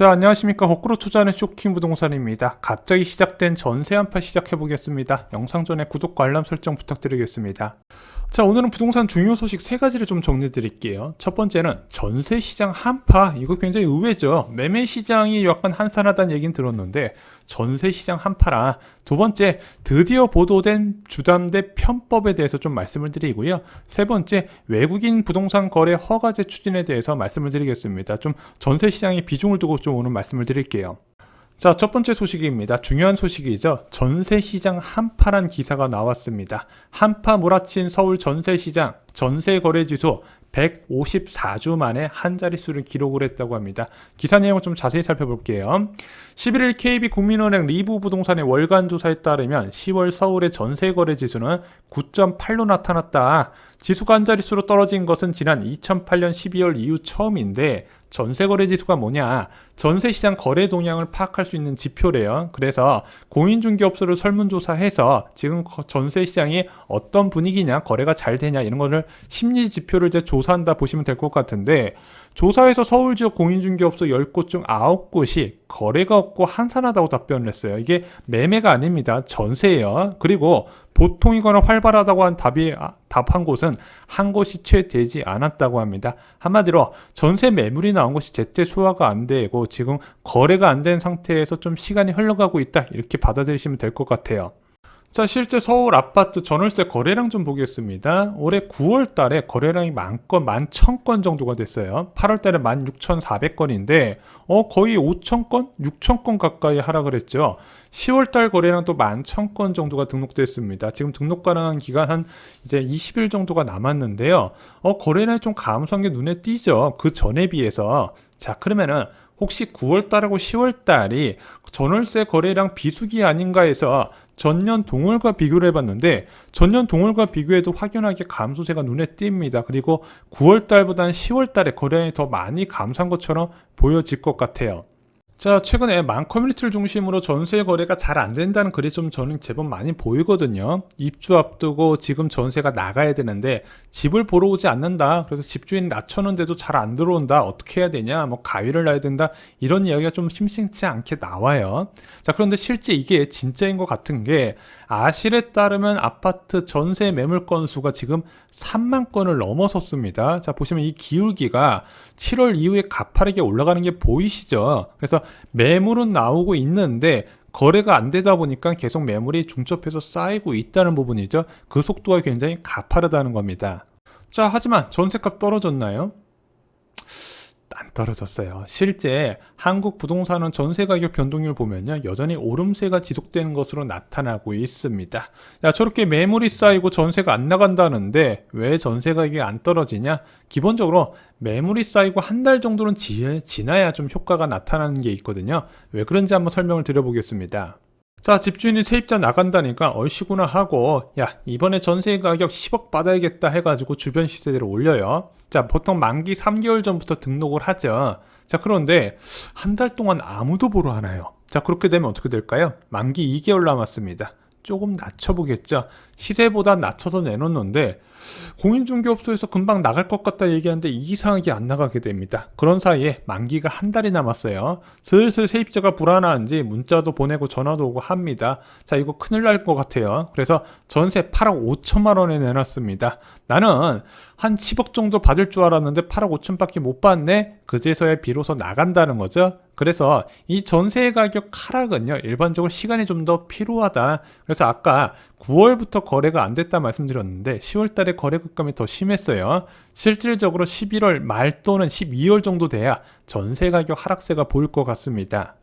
자, 안녕하십니까. 거꾸로 투자하는 쇼킹 부동산입니다. 갑자기 시작된 전세 한파 시작해 보겠습니다. 영상 전에 구독과 알람 설정 부탁드리겠습니다. 자, 오늘은 부동산 중요 소식 3가지를 좀 정리 드릴게요. 첫 번째는 전세 시장 한파. 이거 굉장히 의외죠. 매매 시장이 약간 한산하다는 얘기는 들었는데 전세 시장 한파라. 두 번째, 드디어 보도된 주담대 편법에 대해서 좀 말씀을 드리고요. 세 번째, 외국인 부동산 거래 허가제 추진에 대해서 말씀을 드리겠습니다. 좀 전세 시장의 비중을 두고 좀 오늘 말씀을 드릴게요. 자, 첫 번째 소식입니다. 중요한 소식이죠. 전세시장 한파란 기사가 나왔습니다. 한파 몰아친 서울 전세시장 전세거래지수 154주 만에 한 자릿수를 기록을 했다고 합니다. 기사 내용을 좀 자세히 살펴볼게요. 11일 KB국민은행 리브부동산의 월간 조사에 따르면 10월 서울의 전세거래 지수는 9.8로 나타났다. 지수가 한 자릿수로 떨어진 것은 지난 2008년 12월 이후 처음인데 전세거래 지수가 뭐냐? 전세시장 거래 동향을 파악할 수 있는 지표래요. 그래서 공인중개업소를 설문조사해서 지금 전세시장이 어떤 분위기냐, 거래가 잘 되냐 이런 거를 심리 지표를 이제 조사한다 보시면 될 것 같은데, 조사에서 서울 지역 공인중개업소 10곳 중 9곳이 거래가 없고 한산하다고 답변을 했어요. 이게 매매가 아닙니다. 전세예요. 그리고 보통이거나 활발하다고 한 답한 곳은 한 곳이 채 되지 않았다고 합니다. 한마디로 전세 매물이 나온 것이 제때 소화가 안 되고 지금 거래가 안 된 상태에서 좀 시간이 흘러가고 있다, 이렇게 받아들이시면 될 것 같아요. 자, 실제 서울 아파트 전월세 거래량 좀 보겠습니다. 올해 9월 달에 거래량이 11,000건 정도가 됐어요. 8월 달에 16,400건인데 거의 5,000건, 6,000건 가까이 하락을 했죠. 10월 달 거래량 또 11,000건 정도가 등록됐습니다. 지금 등록 가능한 기간 한 이제 20일 정도가 남았는데요. 거래량이 좀 감소한 게 눈에 띄죠. 그 전에 비해서. 자, 그러면은 혹시 9월 달하고 10월 달이 전월세 거래량 비수기 아닌가 해서 전년 동월과 비교를 해봤는데, 전년 동월과 비교해도 확연하게 감소세가 눈에 띕니다. 그리고 9월 달보다는 10월 달에 거래량이 더 많이 감소한 것처럼 보여질 것 같아요. 자, 최근에 망커뮤니티를 중심으로 전세 거래가 잘 안 된다는 글이 좀 저는 제법 많이 보이거든요. 입주 앞두고 지금 전세가 나가야 되는데 집을 보러 오지 않는다. 그래서 집주인 낮췄는데도 잘 안 들어온다. 어떻게 해야 되냐? 뭐 가위를 놔야 된다. 이런 이야기가 좀 심심치 않게 나와요. 자, 그런데 실제 이게 진짜인 것 같은 게, 아실에 따르면 아파트 전세 매물 건수가 지금 3만 건을 넘어섰습니다. 자, 보시면 이 기울기가 7월 이후에 가파르게 올라가는 게 보이시죠? 그래서 매물은 나오고 있는데 거래가 안 되다 보니까 계속 매물이 중첩해서 쌓이고 있다는 부분이죠. 그 속도가 굉장히 가파르다는 겁니다. 자, 하지만 전세값 떨어졌나요? 안 떨어졌어요. 실제 한국 부동산은 전세 가격 변동률 보면요, 여전히 오름세가 지속되는 것으로 나타나고 있습니다. 야, 저렇게 매물이 쌓이고 전세가 안 나간다는데 왜 전세 가격이 안 떨어지냐? 기본적으로 매물이 쌓이고 한 달 정도는 지나야 좀 효과가 나타나는 게 있거든요. 왜 그런지 한번 설명을 드려보겠습니다. 자, 집주인이 세입자 나간다니까 얼씨구나 하고, 야, 이번에 전세 가격 10억 받아야겠다 해가지고 주변 시세대로 올려요. 자, 보통 만기 3개월 전부터 등록을 하죠. 자, 그런데 한 달 동안 아무도 보러 안 와요. 자, 그렇게 되면 어떻게 될까요? 만기 2개월 남았습니다. 조금 낮춰보겠죠. 시세보다 낮춰서 내놓는데 공인중개업소에서 금방 나갈 것 같다 얘기하는데 이상하게 안 나가게 됩니다. 그런 사이에 만기가 한 달이 남았어요. 슬슬 세입자가 불안한지 문자도 보내고 전화도 오고 합니다. 자, 이거 큰일 날 것 같아요. 그래서 전세 8억 5천만 원에 내놨습니다. 나는 한 10억 정도 받을 줄 알았는데 8억 5천밖에 못 받네? 그제서야 비로소 나간다는 거죠. 그래서 이 전세 가격 하락은요, 일반적으로 시간이 좀 더 필요하다. 그래서 아까 9월부터 거래가 안 됐다 말씀드렸는데 10월 달에 거래 급감이 더 심했어요. 실질적으로 11월 말 또는 12월 정도 돼야 전세 가격 하락세가 보일 것 같습니다.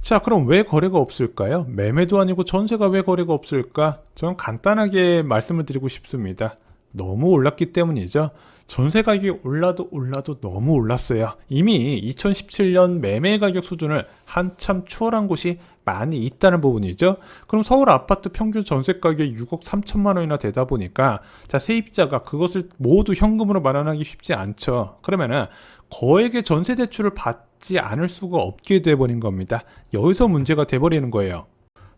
자, 그럼 왜 거래가 없을까요? 매매도 아니고 전세가 왜 거래가 없을까? 저는 간단하게 말씀을 드리고 싶습니다. 너무 올랐기 때문이죠. 전세 가격이 올라도 너무 올랐어요. 이미 2017년 매매 가격 수준을 한참 추월한 곳이 많이 있다는 부분이죠. 그럼 서울 아파트 평균 전세 가격이 6억 3천만 원이나 되다 보니까, 자, 세입자가 그것을 모두 현금으로 마련하기 쉽지 않죠. 그러면은 거액의 전세 대출을 받지 않을 수가 없게 돼버린 겁니다. 여기서 문제가 돼버리는 거예요.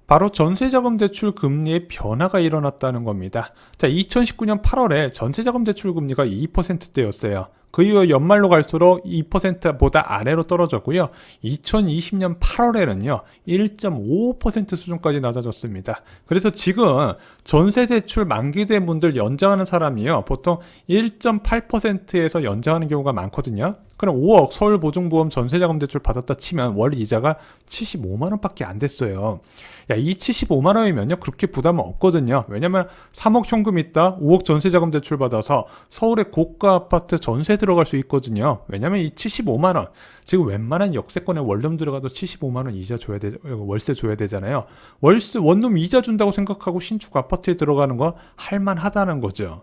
바로 전세자금 대출 금리의 변화가 일어났다는 겁니다. 자, 2019년 8월에 전세자금 대출 금리가 2%대였어요. 그 이후 연말로 갈수록 2%보다 아래로 떨어졌고요. 2020년 8월에는요 1.55% 수준까지 낮아졌습니다. 그래서 지금 전세대출 만기된 분들 연장하는 사람이요 보통 1.8%에서 연장하는 경우가 많거든요. 그럼 5억 서울보증보험 전세자금 대출 받았다 치면 월 이자가 75만 원밖에 안 됐어요. 야, 이 75만 원이면요 그렇게 부담은 없거든요. 왜냐면 3억 현금 있다 5억 전세자금 대출 받아서 서울의 고가 아파트 전세 들어갈 수 있거든요. 왜냐면 이 75만 원 지금 웬만한 역세권에 원룸 들어가도 75만 원 이자 줘야 돼, 월세 줘야 되잖아요. 월세 원룸 이자 준다고 생각하고 신축 아파트에 들어가는 거 할만하다는 거죠.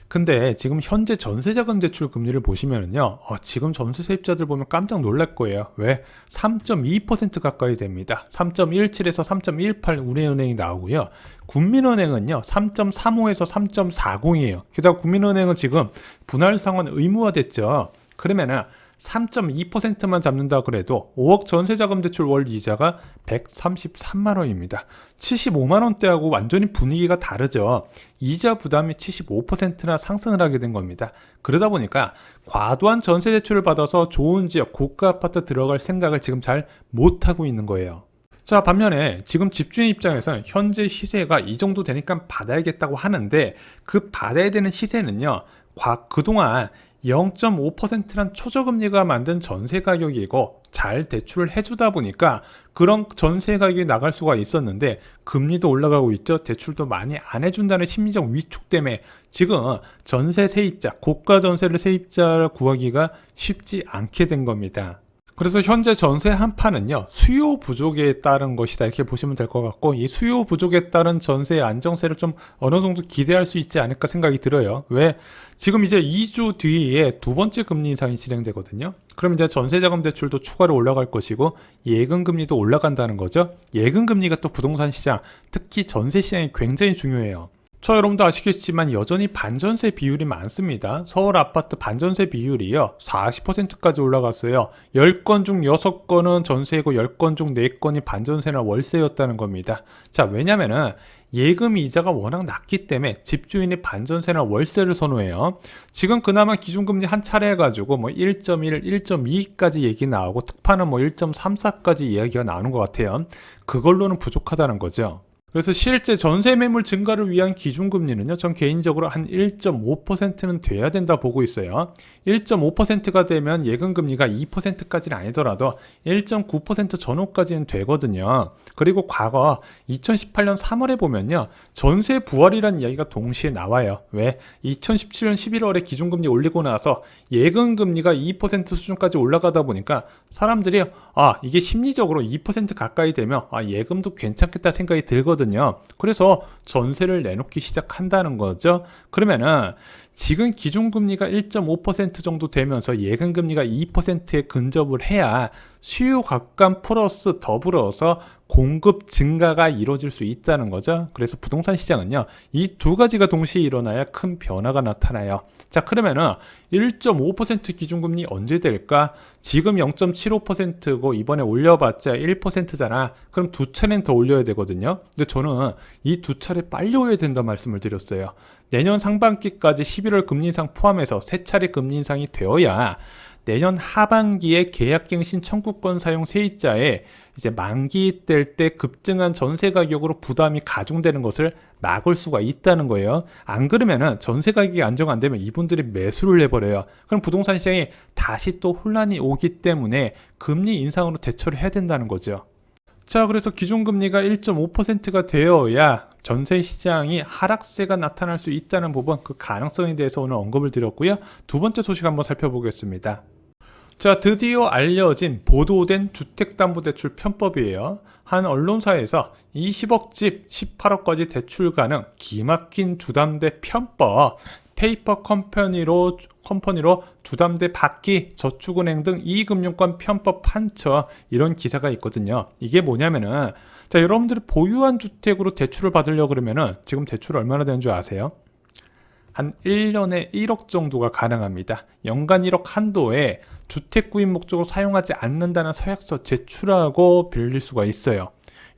근데 지금 현재 전세자금 대출 금리를 보시면은요, 지금 전세 세입자들 보면 깜짝 놀랄 거예요. 왜? 3.2% 가까이 됩니다. 3.17에서 3.18 우리은행이 나오고요. 국민은행은요, 3.35에서 3.40이에요. 게다가 국민은행은 지금 분할 상환 의무화됐죠. 그러면은 3.2%만 잡는다 그래도 5억 전세자금 대출 월 이자가 133만 원입니다. 75만 원대하고 완전히 분위기가 다르죠. 이자 부담이 75%나 상승을 하게 된 겁니다. 그러다 보니까 과도한 전세 대출을 받아서 좋은 지역 고가 아파트 들어갈 생각을 지금 잘 못하고 있는 거예요. 자, 반면에 지금 집주인 입장에서는 현재 시세가 이 정도 되니까 받아야겠다고 하는데 그 받아야 되는 시세는요 그동안 0.5%란 초저금리가 만든 전세 가격이고 잘 대출을 해주다 보니까 그런 전세 가격이 나갈 수가 있었는데 금리도 올라가고 있죠. 대출도 많이 안 해준다는 심리적 위축 때문에 지금 전세 세입자, 고가 전세를 세입자를 구하기가 쉽지 않게 된 겁니다. 그래서 현재 전세 한판은요 수요 부족에 따른 것이다 이렇게 보시면 될 것 같고, 이 수요 부족에 따른 전세 안정세를 좀 어느 정도 기대할 수 있지 않을까 생각이 들어요. 왜? 지금 이제 2주 뒤에 두 번째 금리 인상이 진행되거든요. 그럼 이제 전세자금 대출도 추가로 올라갈 것이고 예금금리도 올라간다는 거죠. 예금금리가 또 부동산 시장, 특히 전세 시장이 굉장히 중요해요. 여러분도 아시겠지만 여전히 반전세 비율이 많습니다. 서울 아파트 반전세 비율이요 40%까지 올라갔어요. 10건 중 6건은 전세이고 10건 중 4건이 반전세나 월세였다는 겁니다. 자, 왜냐면은 예금 이자가 워낙 낮기 때문에 집주인이 반전세나 월세를 선호해요. 지금 그나마 기준금리 한 차례 해가지고 뭐 1.1, 1.2까지 얘기 나오고 특파는 뭐 1.34까지 이야기가 나오는 것 같아요. 그걸로는 부족하다는 거죠. 그래서 실제 전세 매물 증가를 위한 기준금리는요, 전 개인적으로 한 1.5%는 돼야 된다 보고 있어요. 1.5%가 되면 예금금리가 2%까지는 아니더라도 1.9% 전후까지는 되거든요. 그리고 과거 2018년 3월에 보면요, 전세 부활이라는 이야기가 동시에 나와요. 왜? 2017년 11월에 기준금리 올리고 나서 예금금리가 2% 수준까지 올라가다 보니까 사람들이 이게 심리적으로 2% 가까이 되면 예금도 괜찮겠다 생각이 들거든요. 그래서 전세를 내놓기 시작한다는 거죠. 그러면은 지금 기준금리가 1.5% 정도 되면서 예금금리가 2%에 근접을 해야 수요 각감 플러스 더불어서 공급 증가가 이루어질 수 있다는 거죠. 그래서 부동산 시장은요, 이 두 가지가 동시에 일어나야 큰 변화가 나타나요. 자, 그러면은 1.5% 기준금리 언제 될까? 지금 0.75%고 이번에 올려봤자 1%잖아. 그럼 두 차례는 더 올려야 되거든요. 근데 저는 이 두 차례 빨리 올려야 된다 말씀을 드렸어요. 내년 상반기까지 11월 금리 인상 포함해서 세 차례 금리 인상이 되어야 내년 하반기에 계약갱신 청구권 사용 세입자의 이제 만기 될 때 급증한 전세 가격으로 부담이 가중되는 것을 막을 수가 있다는 거예요. 안 그러면은 전세 가격이 안정 안 되면 이분들이 매수를 해버려요. 그럼 부동산 시장이 다시 또 혼란이 오기 때문에 금리 인상으로 대처를 해야 된다는 거죠. 자, 그래서 기준금리가 1.5%가 되어야 전세 시장이 하락세가 나타날 수 있다는 부분, 그 가능성에 대해서 오늘 언급을 드렸고요. 두 번째 소식 한번 살펴보겠습니다. 자, 드디어 알려진 보도된 주택담보대출 편법이에요. 한 언론사에서 20억 집 18억까지 대출 가능 기막힌 주담대 편법, 페이퍼 컴퍼니로 주담대 받기, 저축은행 등 이금융권 편법 판처, 이런 기사가 있거든요. 이게 뭐냐면은, 자, 여러분들이 보유한 주택으로 대출을 받으려고 그러면은 지금 대출 얼마나 되는 줄 아세요? 한 1년에 1억 정도가 가능합니다. 연간 1억 한도에 주택 구입 목적으로 사용하지 않는다는 서약서 제출하고 빌릴 수가 있어요.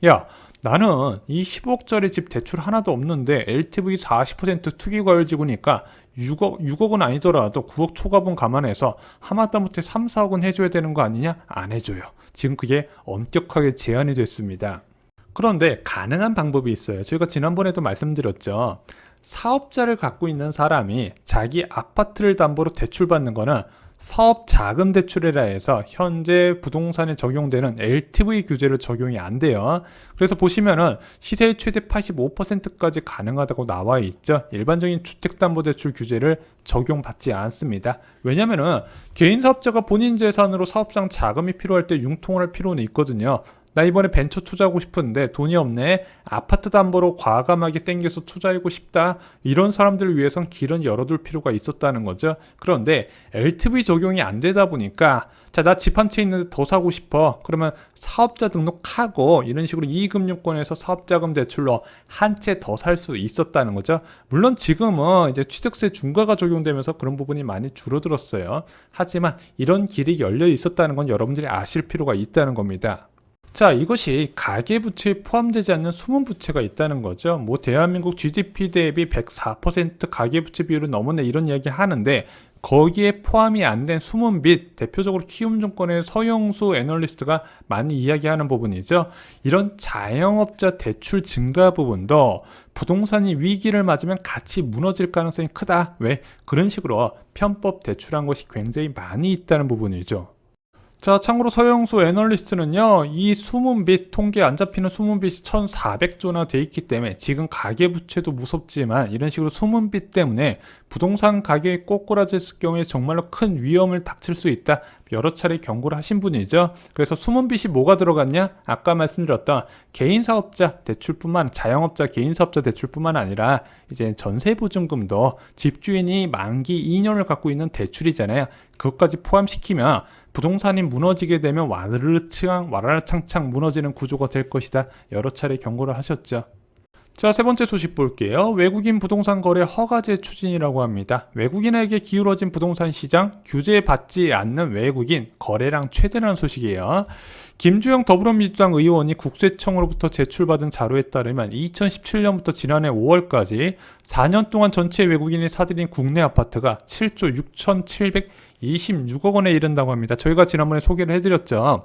야, 나는 이 15억짜리 집 대출 하나도 없는데 LTV 40% 투기과열지구니까 6억은 아니더라도 9억 초과분 감안해서 하마터못해 3, 4억은 해줘야 되는 거 아니냐? 안 해줘요. 지금 그게 엄격하게 제한이 됐습니다. 그런데 가능한 방법이 있어요. 저희가 지난번에도 말씀드렸죠. 사업자를 갖고 있는 사람이 자기 아파트를 담보로 대출받는 거는 사업 자금 대출이라 해서 현재 부동산에 적용되는 LTV 규제를 적용이 안 돼요. 그래서 보시면은 시세의 최대 85%까지 가능하다고 나와 있죠. 일반적인 주택담보대출 규제를 적용받지 않습니다. 왜냐면은 개인 사업자가 본인 재산으로 사업상 자금이 필요할 때 융통을 할 필요는 있거든요. 나 이번에 벤처 투자하고 싶은데 돈이 없네. 아파트 담보로 과감하게 땡겨서 투자하고 싶다. 이런 사람들을 위해선 길은 열어둘 필요가 있었다는 거죠. 그런데 LTV 적용이 안 되다 보니까 자, 나 집 한 채 있는데 더 사고 싶어. 그러면 사업자 등록하고 이런 식으로 이익금융권에서 사업자금 대출로 한 채 더 살 수 있었다는 거죠. 물론 지금은 이제 취득세 중과가 적용되면서 그런 부분이 많이 줄어들었어요. 하지만 이런 길이 열려 있었다는 건 여러분들이 아실 필요가 있다는 겁니다. 자, 이것이 가계부채에 포함되지 않는 숨은 부채가 있다는 거죠. 뭐 대한민국 GDP 대비 104% 가계부채 비율은 넘었네 이런 이야기 하는데 거기에 포함이 안 된 숨은 빚, 대표적으로 키움증권의 서영수 애널리스트가 많이 이야기하는 부분이죠. 이런 자영업자 대출 증가 부분도 부동산이 위기를 맞으면 같이 무너질 가능성이 크다. 왜? 그런 식으로 편법 대출한 것이 굉장히 많이 있다는 부분이죠. 자, 참고로 서영수 애널리스트는요, 이 숨은 빚, 통계 안 잡히는 숨은 빚이 1,400조나 돼 있기 때문에 지금 가계부채도 무섭지만 이런 식으로 숨은 빚 때문에 부동산 가격이 꼬꾸라졌을 경우에 정말로 큰 위험을 닥칠 수 있다. 여러 차례 경고를 하신 분이죠. 그래서 숨은 빚이 뭐가 들어갔냐? 아까 말씀드렸던 개인 사업자 대출뿐만, 자영업자 개인 사업자 대출뿐만 아니라 이제 전세보증금도 집주인이 만기 2년을 갖고 있는 대출이잖아요. 그것까지 포함시키면 부동산이 무너지게 되면 와라락창창 무너지는 구조가 될 것이다. 여러 차례 경고를 하셨죠. 자, 세 번째 소식 볼게요. 외국인 부동산 거래 허가제 추진이라고 합니다. 외국인에게 기울어진 부동산 시장, 규제받지 않는 외국인 거래량 최대라는 소식이에요. 김주영 더불어민주당 의원이 국세청으로부터 제출받은 자료에 따르면 2017년부터 지난해 5월까지 4년 동안 전체 외국인이 사들인 국내 아파트가 7조 6,726억 원에 이른다고 합니다. 저희가 지난번에 소개를 해드렸죠.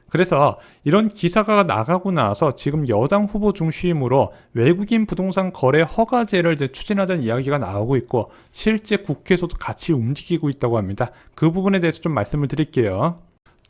그래서 이런 기사가 나가고 나서 지금 여당 후보 중심으로 외국인 부동산 거래 허가제를 이제 추진하자는 이야기가 나오고 있고 실제 국회에서도 같이 움직이고 있다고 합니다. 그 부분에 대해서 좀 말씀을 드릴게요.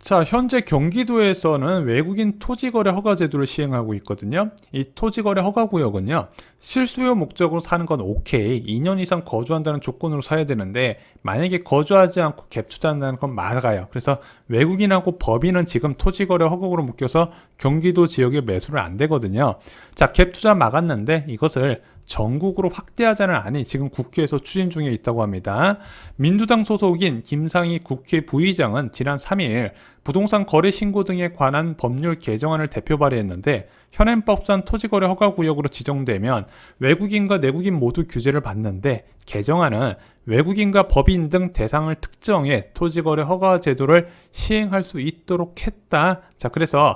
자, 현재 경기도에서는 외국인 토지거래 허가 제도를 시행하고 있거든요. 이 토지거래 허가 구역은요, 실수요 목적으로 사는 건 오케이, 2년 이상 거주한다는 조건으로 사야 되는데 만약에 거주하지 않고 갭 투자한다는 건 막아요. 그래서 외국인하고 법인은 지금 토지거래 허가구로 묶여서 경기도 지역에 매수를 안 되거든요. 자, 갭 투자 막았는데 이것을 전국으로 확대하자는 안이 지금 국회에서 추진 중에 있다고 합니다. 민주당 소속인 김상희 국회 부의장은 지난 3일 부동산 거래 신고 등에 관한 법률 개정안을 대표 발의했는데 현행법상 토지거래 허가구역으로 지정되면 외국인과 내국인 모두 규제를 받는데 개정안은 외국인과 법인 등 대상을 특정해 토지거래 허가 제도를 시행할 수 있도록 했다. 자, 그래서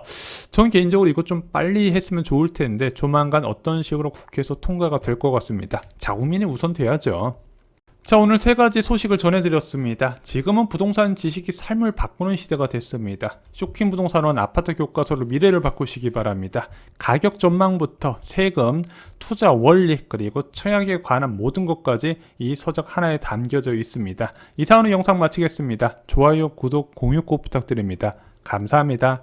전 개인적으로 이거 좀 빨리 했으면 좋을 텐데 조만간 어떤 식으로 국회에서 통과가 될 것 같습니다. 자, 국민이 우선 돼야죠. 자, 오늘 세 가지 소식을 전해드렸습니다. 지금은 부동산 지식이 삶을 바꾸는 시대가 됐습니다. 쇼킹 부동산원 아파트 교과서로 미래를 바꾸시기 바랍니다. 가격 전망부터 세금, 투자 원리, 그리고 청약에 관한 모든 것까지 이 서적 하나에 담겨져 있습니다. 이상으로 영상 마치겠습니다. 좋아요, 구독, 공유 꼭 부탁드립니다. 감사합니다.